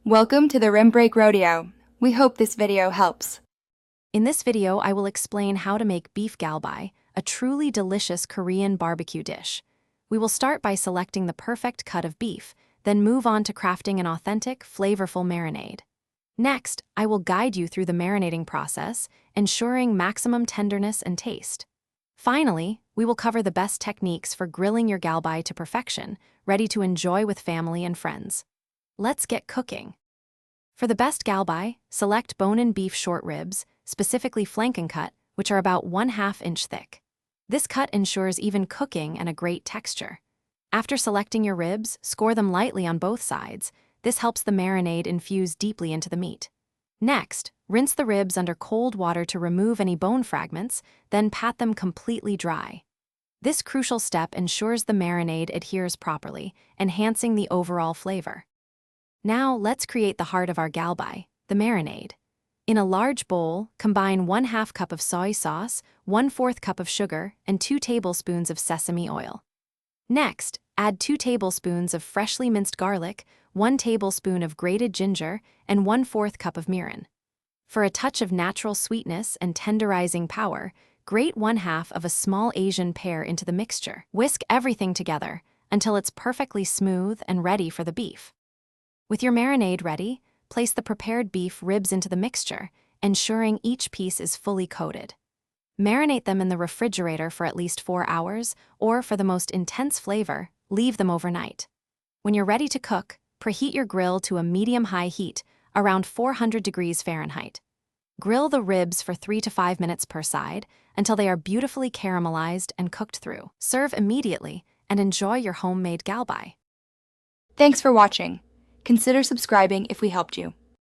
Welcome to the Rim Break Rodeo. We hope this video helps. In this video, I will explain how to make beef galbi, a truly delicious Korean barbecue dish. We will start by selecting the perfect cut of beef, then move on to crafting an authentic, flavorful marinade. Next, I will guide you through the marinating process, ensuring maximum tenderness and taste. Finally, we will cover the best techniques for grilling your galbi to perfection, ready to enjoy with family and friends. Let's get cooking. For the best galbi, select bone-in beef short ribs, specifically flanken cut, which are about 1/2 inch thick. This cut ensures even cooking and a great texture. After selecting your ribs, score them lightly on both sides. This helps the marinade infuse deeply into the meat. Next, rinse the ribs under cold water to remove any bone fragments, then pat them completely dry. This crucial step ensures the marinade adheres properly, enhancing the overall flavor. Now, let's create the heart of our galbi, the marinade. In a large bowl, combine 1/2 cup of soy sauce, 1/4 cup of sugar, and 2 tablespoons of sesame oil. Next, add 2 tablespoons of freshly minced garlic, 1 tablespoon of grated ginger, and 1/4 cup of mirin. For a touch of natural sweetness and tenderizing power, grate 1/2 of a small Asian pear into the mixture. Whisk everything together until it's perfectly smooth and ready for the beef. With your marinade ready, place the prepared beef ribs into the mixture, ensuring each piece is fully coated. Marinate them in the refrigerator for at least 4 hours, or for the most intense flavor, leave them overnight. When you're ready to cook, preheat your grill to a medium-high heat, around 400 degrees Fahrenheit. Grill the ribs for 3 to 5 minutes per side until they are beautifully caramelized and cooked through. Serve immediately and enjoy your homemade galbi. Thanks for watching. Consider subscribing if we helped you.